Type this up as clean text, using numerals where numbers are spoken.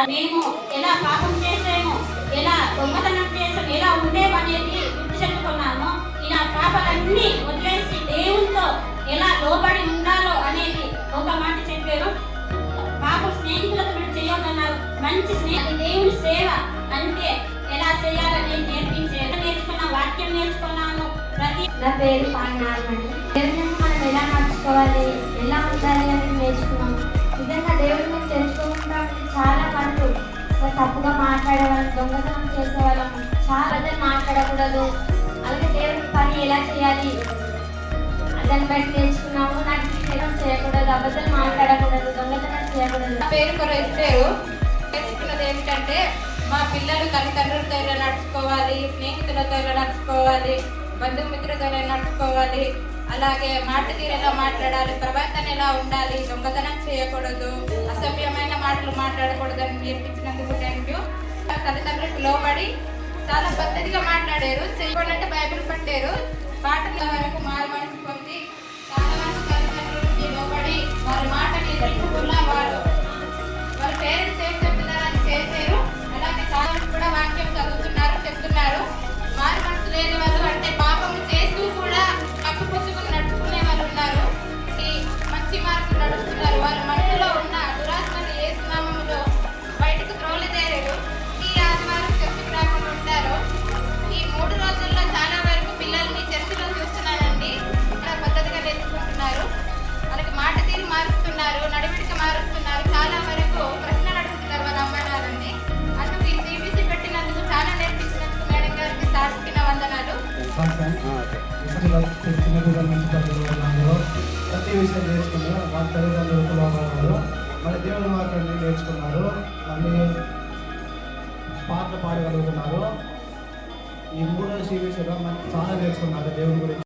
మేము ఎలా పాపం చేసామో, ఎలా దొంగతనం చేసాము, ఎలా ఉండేవనేది గుర్తు చెప్పుకున్నాము. ఇలా పాపాలన్నీ వదిలేసి దేవునితో ఎలా లోబడి ఉండాలో అనేది ఒక మాట చెప్పారు. పాప స్నేహితులతో మీరు చేయొద్దన్నారు. మంచి స్నేహి దేవుని సేవ అంటే ఎలా చేయాలని నేర్చుకున్న వాక్యం నేర్చుకున్నాము. నా పేరు పాండాలని. దేవుని మనం ఎలా నడుచుకోవాలి, ఎలా ఉండాలి అని నేర్చుకున్నాము. నిజంగా దేవుని మేము తెలుసుకోకుండా చాలా వరకు తప్పుగా మాట్లాడేవాళ్ళం, దొంగతనం చేసేవాళ్ళం, చాలా మాట్లాడకూడదు. అలాగే దేవుని పని ఎలా చేయాలి దాన్ని బట్టి నేర్చుకున్నాము. నాకు నిజం చేయకూడదు, అబద్ధాలు మాట్లాడకూడదు, దొంగతనం చేయకూడదు. నా పేరు కొరేస్తారు. నేర్చుకున్నది ఏమిటంటే మా పిల్లలు తల్లిదండ్రులతో ఎలా నడుచుకోవాలి, స్నేహితులతో ఎలా నడుచుకోవాలి, బంధుమిత్రులతో ఎలా నడుచుకోవాలి, అలాగే మాట తీరు ఎలా మాట్లాడాలి, ప్రవర్తన ఎలా ఉండాలి, దొంగతనం చేయకూడదు, అసభ్యమైన మాటలు మాట్లాడకూడదు అని నేర్పించినందుకు థ్యాంక్ యూ. తల్లిదండ్రులకు లోబడి చాలా పద్ధతిగా మాట్లాడారు. చేయకూడదంటే బైబిల్ పట్టారు. పాటల వరకు మారు మనసు పొంది చాలా మంది తల్లిదండ్రులకి లోబడి వారి మాటని ఎదుర్కొన్న వాళ్ళ పేరెంట్స్ ఏం చెప్తున్నారని చేశారు. అలాగే చాలా కూడా వాక్యం చదువుతున్నారు, చెప్తున్నారు. మారు మనసు లేని వాళ్ళు అంటే పాపం చేస్తూ కూడా కప్పు పుచ్చుకుని నడుచుకునే వాళ్ళు ఉన్నారు. ఈ మంచి మార్పులు నడుస్తున్నారు. వాళ్ళ మనసులో ఉన్న దురాత్మని ఏ స్నామంలో బయటకు త్రోలదేరారు. ఈ ఆదివారం చర్చకు రాకుండా ఉంటారు. ఈ 3 రోజుల్లో చాలా వరకు పిల్లల్ని చర్చలో చూస్తున్నానండి. చాలా పద్ధతిగా నేర్చుకుంటున్నారు. వాళ్ళకి మాట తీరు మారుస్తున్నారు, నడివిడిక మారుస్తున్నారు. చాలా వరకు ప్రశ్నలు అడుగుతున్నారు వాళ్ళ అమ్మాయిలని. అందుకు ఈ సిబిసి పెట్టినందుకు, చాలా నేర్పించినందుకు మేడం గారికి సాక్షిన వందనాలు. ప్రతి విషయం నేర్చుకున్నారు. వాళ్ళ తల్లిదండ్రులు మన దేవుని మాటలు నేర్చుకున్నారు. మళ్ళీ పాటలు పాడగలుగుతున్నారు. ఈ 3 సిబిసిలో మనకు చాలా నేర్చుకున్నారు దేవుని గురించి.